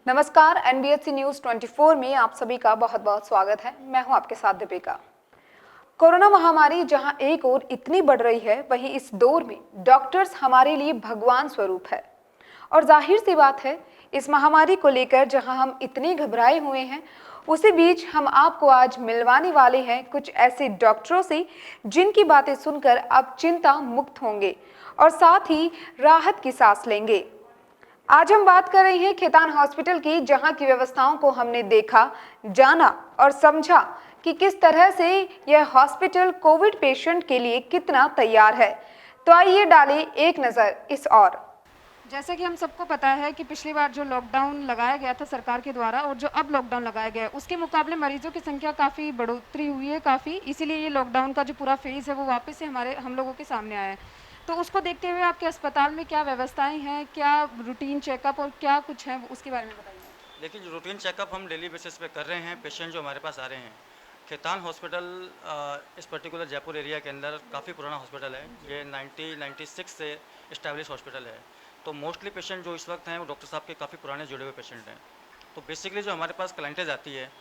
नमस्कार, NBSC news 24 में आप सभी का बहुत बहुत स्वागत है। मैं हूं आपके साथ दीपिका। कोरोना महामारी जहां एक ओर इतनी बढ़ रही है, वहीं इस दौर में डॉक्टर्स हमारे लिए भगवान स्वरूप है। और जाहिर सी बात है, इस महामारी को लेकर जहां हम इतने घबराए हुए हैं, उसी बीच हम आपको आज मिलवाने वाले हैं कुछ ऐसे डॉक्टरों से जिनकी बातें सुनकर आप चिंता मुक्त होंगे और साथ ही राहत की सांस लेंगे। आज हम बात कर रहे हैं खेतान हॉस्पिटल की, जहां की व्यवस्थाओं को हमने देखा, जाना और समझा कि किस तरह से यह हॉस्पिटल कोविड पेशेंट के लिए कितना तैयार है। तो आइए डालें एक नज़र इस ओर। जैसे कि हम सबको पता है कि पिछली बार जो लॉकडाउन लगाया गया था सरकार के द्वारा और जो अब लॉकडाउन लगाया गया है, उसके मुकाबले मरीजों की संख्या काफ़ी बढ़ोतरी हुई है काफ़ी, इसीलिए ये लॉकडाउन का जो पूरा फेज़ है वो वापस से हम लोगों के सामने आया है। तो उसको देखते हुए आपके अस्पताल में क्या व्यवस्थाएं हैं, क्या रूटीन चेकअप और क्या कुछ है, उसके बारे में बताइए। देखिए, जो रूटीन चेकअप हम डेली बेसिस पे कर रहे हैं, पेशेंट जो हमारे पास आ रहे हैं, खेतान हॉस्पिटल इस पर्टिकुलर जयपुर एरिया के अंदर काफ़ी पुराना हॉस्पिटल है। ये 1996 से इस्टेब्लिश हॉस्पिटल है। तो मोस्टली पेशेंट जो इस वक्त हैं वो डॉक्टर साहब के काफ़ी पुराने जुड़े हुए पेशेंट हैं। तो बेसिकली जो हमारे पास क्लाइंटेज आती है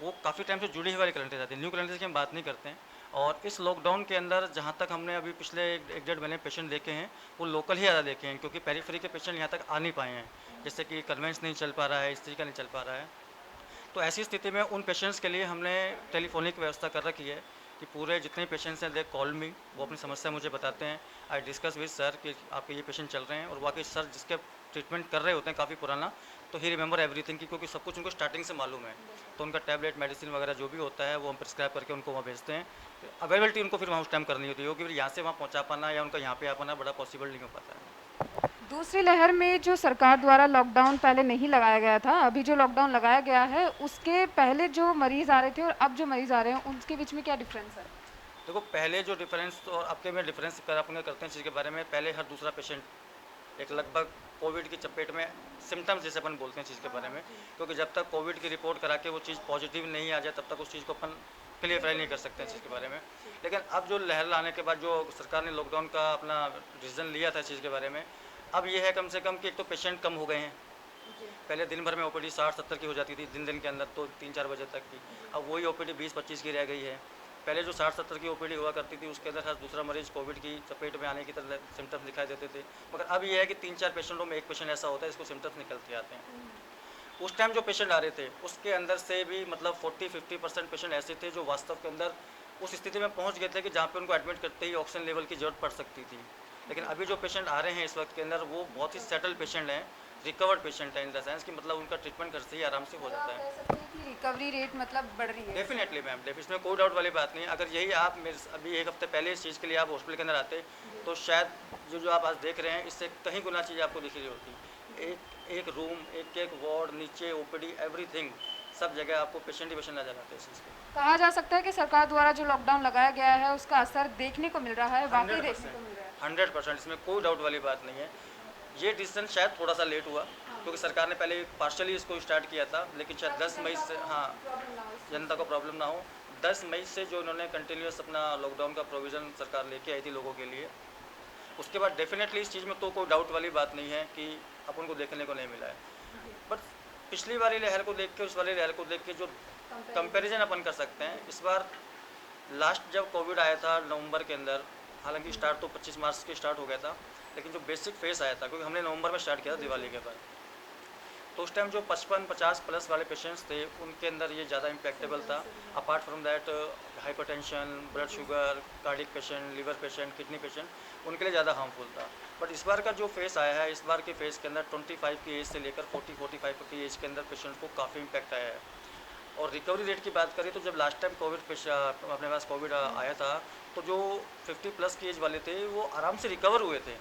वो काफ़ी टाइम से जुड़ी हुई वाली क्लाइंटेज आती है। न्यू क्लाइंटेज की हम बात नहीं करते हैं। और इस लॉकडाउन के अंदर जहाँ तक हमने अभी पिछले एक डेढ़ महीने पेशेंट देखे हैं, वो लोकल ही ज़्यादा देखे हैं, क्योंकि पेरीफेरी के पेशेंट यहाँ तक आ नहीं पाए हैं। जैसे कि कन्वेंस नहीं चल पा रहा है, इस तरीका नहीं चल पा रहा है। तो ऐसी स्थिति में उन पेशेंट्स के लिए हमने टेलीफोनिक व्यवस्था कर रखी है कि पूरे जितने पेशेंट्स हैं दे कॉल मी, वो अपनी समस्या मुझे बताते हैं। आई डिस्कस विद सर कि आपके ये पेशेंट चल रहे हैं, और वाकई सर जिसके ट्रीटमेंट कर रहे होते हैं काफ़ी पुराना, तो ही रिमेंबर एवरीथिंग की, क्योंकि सब कुछ उनको स्टार्टिंग से मालूम है। तो उनका टैबलेट मेडिसिन वगैरह जो भी होता है वो हम प्रिस्क्राइब करके उनको वहाँ भेजते हैं। अवेलेबिलिटी उनको फिर वहाँ उस टाइम करनी होती है, क्योंकि यहाँ से वहाँ पहुँचा पाना या उनका यहाँ पे आ पाना बड़ा पॉसिबल नहीं हो पाता है। दूसरी लहर में जो सरकार द्वारा लॉकडाउन पहले नहीं लगाया गया था, अभी जो लॉकडाउन लगाया गया है उसके पहले जो मरीज आ रहे थे और अब जो मरीज आ रहे हैं उनके बीच में क्या डिफरेंस है? देखो, पहले जो डिफरेंस और अब के में डिफरेंस कर अपन करते हैं चीज़ के बारे में। पहले हर दूसरा पेशेंट एक लगभग कोविड की चपेट में, सिम्टम्स जैसे अपन बोलते हैं चीज़ के बारे में, क्योंकि जब तक कोविड की रिपोर्ट करा के वो चीज़ पॉजिटिव नहीं आ जाए तब तक उस चीज़ को अपन क्लियरफाई नहीं कर सकते हैं चीज़ के बारे में। लेकिन अब जो लहर लाने के बाद जो सरकार ने लॉकडाउन का अपना डिसीजन लिया था इस चीज़ के बारे में, अब ये है कम से कम कि एक तो पेशेंट कम हो गए हैं। पहले दिन भर में ओपीडी 60-70 की हो जाती थी, दिन के अंदर तो 3-4 बजे तक की। अब वही ओपीडी 20-25 की रह गई है। पहले जो 60-70 की ओपीडी हुआ करती थी उसके अंदर हर दूसरा मरीज कोविड की चपेट में आने की तरह सिम्टम्स दिखाई देते थे। मगर अब ये है कि 3-4 पेशेंटों में एक पेशेंट ऐसा होता है इसको सिम्टम्स निकलते आते हैं। उस टाइम जो पेशेंट आ रहे थे उसके अंदर से भी मतलब 40-50% पेशेंट ऐसे थे जो वास्तव के अंदर उस स्थिति में पहुंच गए थे कि जहाँ पे उनको एडमिट करते ही ऑक्सीजन लेवल की जरूरत पड़ सकती थी। लेकिन अभी जो पेशेंट आ रहे हैं इस वक्त के अंदर वो बहुत ही सेटल पेशेंट हैं, रिकवर्ड पेशेंट है, इन द सेंस कि मतलब उनका ट्रीटमेंट घर से ही आराम से हो जाता है। रिकवरी रेट मतलब बढ़ रही है? डेफिनेटली मैम, इसमें कोई डाउट वाली बात नहीं है। अगर यही आप मेरे अभी एक हफ्ते पहले इस चीज़ के लिए आप हॉस्पिटल के अंदर आते तो शायद जो आप आज देख रहे हैं इससे कहीं गुना चीज़ आपको दिख रही होती। एक रूम, एक वार्ड, नीचे ओपीडी, एवरीथिंग, सब जगह आपको पेशेंट ही पेशेंट नजर आते हैं इस चीज़ के। कहा जा सकता है कि सरकार द्वारा जो लॉकडाउन लगाया गया है उसका असर देखने को मिल रहा है, वाकई 100%, देखने को मिल रहा है। 100%, इसमें कोई डाउट वाली बात नहीं है। ये डिसीजन शायद थोड़ा सा लेट हुआ, क्योंकि सरकार ने पहले पार्शली इसको स्टार्ट किया था, लेकिन शायद 10 मई से, हाँ, जनता को प्रॉब्लम ना हो, 10 मई से जो इन्होंने कंटिन्यूस अपना लॉकडाउन का प्रोविज़न सरकार लेके आई थी लोगों के लिए, उसके बाद डेफिनेटली इस चीज़ में तो कोई डाउट वाली बात नहीं है कि अपन को देखने को नहीं मिला है। बट पिछली वाली लहर को देख के उस वाली लहर को देख के जो कंपैरिजन अपन कर सकते हैं, इस बार लास्ट जब कोविड आया था नवंबर के अंदर, हालांकि स्टार्ट तो 25 मार्च के स्टार्ट हो गया था, लेकिन जो बेसिक फेस आया था, क्योंकि हमने नवंबर में स्टार्ट किया था दिवाली के बाद, तो उस टाइम जो 55-50 प्लस वाले पेशेंट्स थे उनके अंदर ये ज़्यादा इम्पैक्टेबल था। Apart from that hypertension, blood sugar, cardiac patient, liver patient, kidney patient, उनके लिए ज़्यादा हार्मफुल था। बट इस बार का जो फेस आया है, इस बार के फेस के अंदर 25 की एज से लेकर 40-45 की एज के अंदर पेशेंट को काफ़ी इम्पैक्ट आया है। और रिकवरी रेट की बात करें तो जब लास्ट टाइम अपने पास कोविड आया था तो जो 50 प्लस की एज वाले थे वो आराम से रिकवर हुए थे,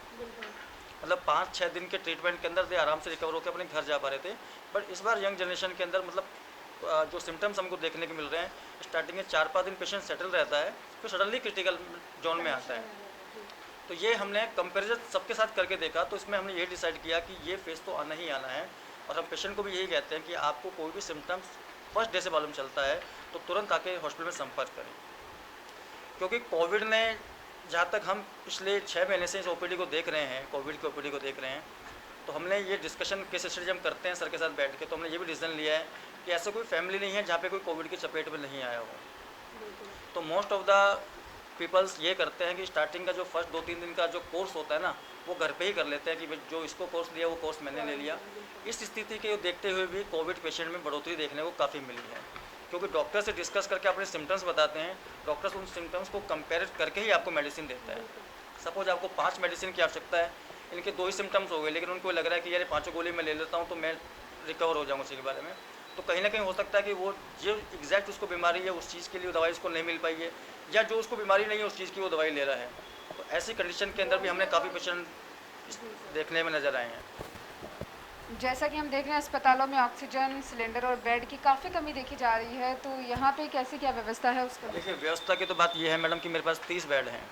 मतलब 5-6 दिन के ट्रीटमेंट के अंदर वे आराम से रिकवर होकर अपने घर जा पा रहे थे। बट इस बार यंग जनरेशन के अंदर मतलब जो सिम्टम्स हमको देखने को मिल रहे हैं, स्टार्टिंग में 4-5 दिन पेशेंट सेटल रहता है, फिर सडनली क्रिटिकल जोन में आता है। तो ये हमने कंपैरिजन सबके साथ करके देखा, तो इसमें हमने ये डिसाइड किया कि ये फेस तो आना ही आना है। और हम पेशेंट को भी यही कहते हैं कि आपको कोई भी सिम्टम्स फर्स्ट डे से मालूम चलता है तो तुरंत आके हॉस्पिटल में संपर्क करें, क्योंकि कोविड ने, जहाँ तक हम पिछले 6 महीने से इस ओपीडी को देख रहे हैं, कोविड की ओपीडी को देख रहे हैं, तो हमने ये डिस्कशन केस स्टडी जब करते हैं सर के साथ बैठ के, तो हमने ये भी डिसीजन लिया है कि ऐसा कोई फैमिली नहीं है जहाँ पे कोई कोविड की चपेट में नहीं आया हो। तो मोस्ट ऑफ द पीपल्स ये करते हैं कि स्टार्टिंग का जो फर्स्ट 2-3 दिन का जो कोर्स होता है ना, वो घर पे ही कर लेते हैं कि भाई जो इसको कोर्स लिया वो कोर्स मैंने ले लिया। इस स्थिति के देखते हुए भी कोविड पेशेंट में बढ़ोतरी देखने को काफ़ी मिली है, क्योंकि डॉक्टर से डिस्कस करके अपने सिम्टम्स बताते हैं, डॉक्टर्स उन सिम्टम्स को कंपेयर करके ही आपको मेडिसिन देता है। सपोज आपको 5 मेडिसिन की आवश्यकता है, इनके 2 ही सिम्टम्स हो गए, लेकिन उनको लग रहा है कि यार 5 गोली मैं ले लेता हूँ तो मैं रिकवर हो जाऊँगा उसी के बारे में, तो कहीं ना कहीं हो सकता है कि वो जो एग्जैक्ट उसको बीमारी है उस चीज़ के लिए दवाई उसको नहीं मिल पाई है, या जो उसको बीमारी नहीं है उस चीज़ की वो दवाई ले रहा है। तो ऐसी कंडीशन के अंदर भी हमने काफ़ी पेशेंट देखने में नज़र आए हैं। जैसा कि हम देख रहे हैं अस्पतालों में ऑक्सीजन सिलेंडर और बेड की काफ़ी कमी देखी जा रही है, तो यहाँ पे कैसी क्या व्यवस्था है उसका? देखिए, व्यवस्था की तो बात ये है मैडम कि मेरे पास 30 बेड हैं।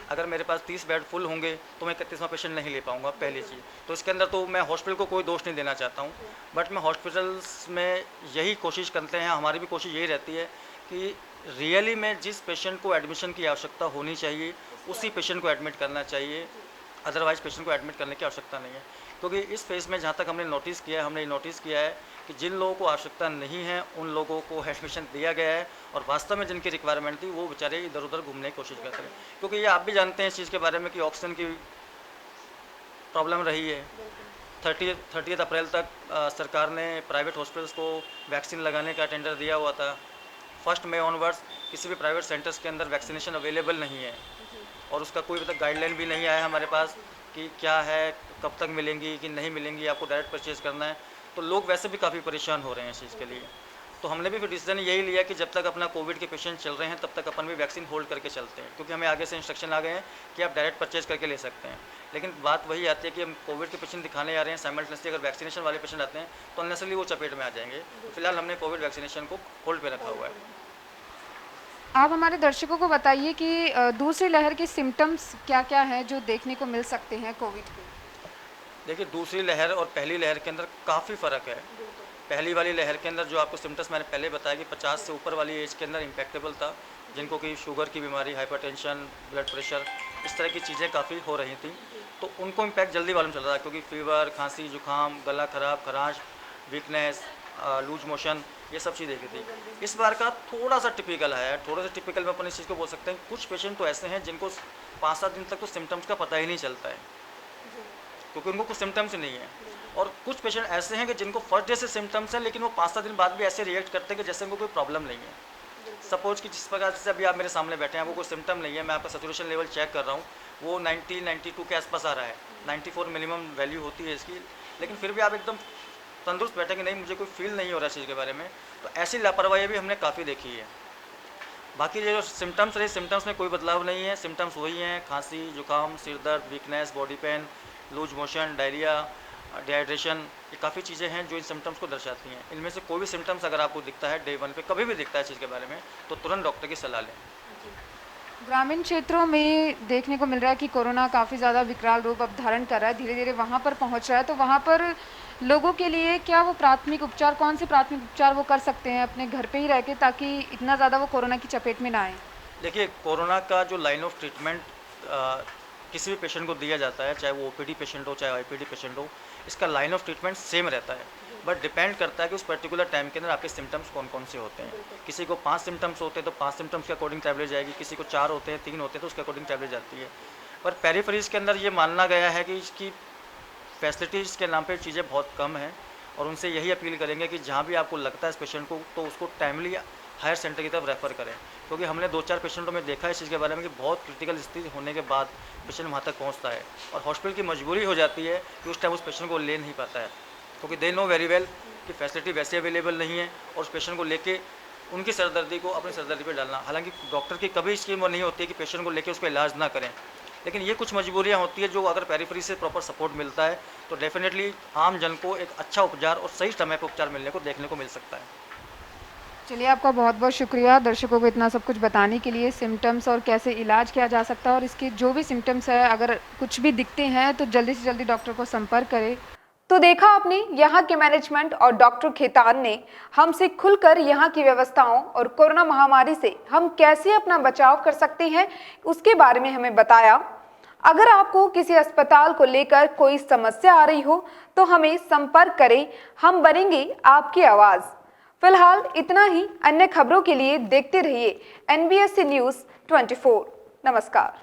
अगर मेरे पास 30 बेड फुल होंगे तो मैं 31वां पेशेंट नहीं ले पाऊंगा, पहली चीज़। तो इसके अंदर तो मैं हॉस्पिटल को कोई दोष नहीं देना चाहता हूँ, बट मैं हॉस्पिटल्स में यही कोशिश करते हैं, हमारी भी कोशिश यही रहती है कि रियली में जिस पेशेंट को एडमिशन की आवश्यकता होनी चाहिए उसी पेशेंट को एडमिट करना चाहिए, अदरवाइज़ पेशेंट को एडमिट करने की आवश्यकता नहीं है। क्योंकि इस फेज़ में जहाँ तक हमने नोटिस किया है, हमने ये नोटिस किया है कि जिन लोगों को आवश्यकता नहीं है उन लोगों को एडमिशन दिया गया है, और वास्तव में जिनकी रिक्वायरमेंट थी वो बेचारे इधर उधर घूमने की कोशिश करते हैं। क्योंकि ये आप भी जानते हैं इस चीज़ के बारे में कि ऑक्सीजन की प्रॉब्लम रही है। 30 अप्रैल तक सरकार ने प्राइवेट हॉस्पिटल्स को वैक्सीन लगाने का टेंडर दिया हुआ था। 1 मई ऑनवर्ड्स किसी भी प्राइवेट सेंटर्स के अंदर वैक्सीनेशन अवेलेबल नहीं है, और उसका कोई अभी तक गाइडलाइन भी नहीं आया है हमारे पास कि क्या है, कब तक मिलेंगी कि नहीं मिलेंगी, आपको डायरेक्ट परचेज़ करना है। तो लोग वैसे भी काफ़ी परेशान हो रहे हैं इस चीज़ के लिए। तो हमने भी फिर डिसीजन यही लिया कि जब तक अपना कोविड के पेशेंट चल रहे हैं तब तक अपन भी वैक्सीन होल्ड करके चलते हैं, क्योंकि हमें आगे से इंस्ट्रक्शन आ गए हैं कि आप डायरेक्ट परचेज़ करके ले सकते हैं। लेकिन बात वही आती है कि हम कोविड के पेशेंट दिखाने आ रहे हैं, साइमल्टेनियसली अगर वैक्सीनेशन वाले पेशेंट आते हैं तो अननेसेसरली वो चपेट में आ जाएंगे। तो फिलहाल हमने कोविड वैक्सीनेशन को होल्ड पे रखा हुआ है। आप हमारे दर्शकों को बताइए कि दूसरी लहर के सिम्टम्स क्या क्या हैं जो देखने को मिल सकते हैं कोविड के? देखिए, दूसरी लहर और पहली लहर के अंदर काफ़ी फ़र्क है। पहली वाली लहर के अंदर जो आपको सिम्टम्स मैंने पहले बताया कि 50 से ऊपर वाली एज के अंदर इम्पैक्टेबल था, जिनको कि शुगर की बीमारी, हाइपरटेंशन, ब्लड प्रेशर, इस तरह की चीज़ें काफ़ी हो रही थी, तो उनको इम्पैक्ट जल्दी मालूम चल रहा था, क्योंकि फीवर, खांसी, जुकाम, गला खराब, खराश, वीकनेस, लूज मोशन, ये सब चीज़ देखी थी। इस बार का थोड़ा सा टिपिकल है, थोड़ा सा टिपिकल में अपन इस चीज़ को बोल सकते हैं। कुछ पेशेंट तो ऐसे हैं जिनको 5-7 दिन तक तो सिम्टम्स का पता ही नहीं चलता है, क्योंकि उनको कुछ सिम्टम्स ही नहीं है। और कुछ पेशेंट ऐसे हैं कि जिनको फर्स्ट डे से सिम्टम्स हैं, लेकिन वो 5-7 दिन बाद भी ऐसे रिएक्ट करते हैं कि जैसे उनको कोई प्रॉब्लम नहीं है। सपोज कि जिस प्रकार से अभी आप मेरे सामने बैठे हैं, वो कोई सिम्टम नहीं है, मैं आपका सैचुरेशन लेवल चेक कर रहा हूँ, वो 90-92 के आसपास आ रहा है, 94 मिनिमम वैल्यू होती है इसकी, लेकिन फिर भी आप एकदम तंदुरुस्त बैठे कि नहीं मुझे कोई फील नहीं हो रहा है चीज़ के बारे में। तो ऐसी लापरवाही भी हमने काफ़ी देखी है। बाकी जो सिम्टम्स रहे, सिम्टम्स में कोई बदलाव नहीं है, सिम्टम्स वही हैं, खांसी, जुकाम, सिर दर्द, weakness, body pain, loose motion, diarrhoea, dehydration, ये काफ़ी चीज़ें हैं जो इन सिम्टम्स को दर्शाती हैं। इनमें से कोई भी सिम्टम्स अगर आपको दिखता है डे 1 पे, कभी भी दिखता है चीज़ के बारे में, तो तुरंत डॉक्टर की सलाह लें। ग्रामीण क्षेत्रों में देखने को मिल रहा है कि कोरोना काफ़ी ज़्यादा विकराल रूप अब धारण कर रहा है, धीरे धीरे वहाँ पर पहुँच रहा है, तो वहाँ पर लोगों के लिए क्या वो प्राथमिक उपचार, कौन से प्राथमिक उपचार वो कर सकते हैं अपने घर पे ही रह के, ताकि इतना ज़्यादा वो कोरोना की चपेट में ना आए? देखिए, कोरोना का जो लाइन ऑफ ट्रीटमेंट किसी भी पेशेंट को दिया जाता है, चाहे वो ओपीडी पेशेंट हो चाहे आईपीडी पेशेंट हो, इसका लाइन ऑफ ट्रीटमेंट सेम रहता है, बट डिपेंड करता है कि उस पर्टिकुलर टाइम के अंदर आपके सिम्टम्स कौन कौन से होते हैं। किसी को 5 सिम्टम्स होते हैं तो 5 सिम्टम्स के अकॉर्डिंग टैबलेट जाएगी, किसी को 4 होते हैं, 3 होते हैं तो उसके अकॉर्डिंग टैबलेट जाती है। पर पेरिफेरीज के अंदर ये मानना गया है कि इसकी फैसिलिटीज़ के नाम पे चीज़ें बहुत कम हैं, और उनसे यही अपील करेंगे कि जहाँ भी आपको लगता है इस पेशेंट को, तो उसको टाइमली हायर सेंटर की तरफ रेफ़र करें, क्योंकि हमने 2-4 पेशेंटों में देखा है इस चीज़ के बारे में कि बहुत क्रिटिकल स्थिति होने के बाद पेशेंट वहाँ तक पहुँचता है, और हॉस्पिटल की मजबूरी हो जाती है कि उस टाइम उस पेशेंट को ले नहीं पाता है, क्योंकि दे नो वेरी वेल कि फैसिलिटी वैसे अवेलेबल नहीं है, और उस पेशेंट को लेके उनकी सरदर्दी को अपनी सरदर्दी पे डालना। हालांकि डॉक्टर की कभी स्कीम वो नहीं होती है कि पेशेंट को लेके उसका इलाज ना करें, लेकिन ये कुछ मजबूरियाँ होती है जो अगर पेरिफेरी से प्रॉपर सपोर्ट मिलता है तो डेफिनेटली आम जन को एक अच्छा उपचार और सही समय पर उपचार मिलने को देखने को मिल सकता है। चलिए, आपका बहुत बहुत शुक्रिया दर्शकों को इतना सब कुछ बताने के लिए, सिम्टम्स और कैसे इलाज किया जा सकता है, और इसके जो भी सिम्टम्स है अगर कुछ भी दिखते हैं तो जल्दी से जल्दी डॉक्टर को संपर्क करें। तो देखा आपने, यहाँ के मैनेजमेंट और डॉक्टर खेतान ने हमसे खुलकर यहाँ की व्यवस्थाओं और कोरोना महामारी से हम कैसे अपना बचाव कर सकते हैं उसके बारे में हमें बताया। अगर आपको किसी अस्पताल को लेकर कोई समस्या आ रही हो तो हमें संपर्क करें, हम बनेंगे आपकी आवाज। फिलहाल इतना ही। अन्य खबरों के लिए देखते रहिए NBSC न्यूज़ 24। नमस्कार।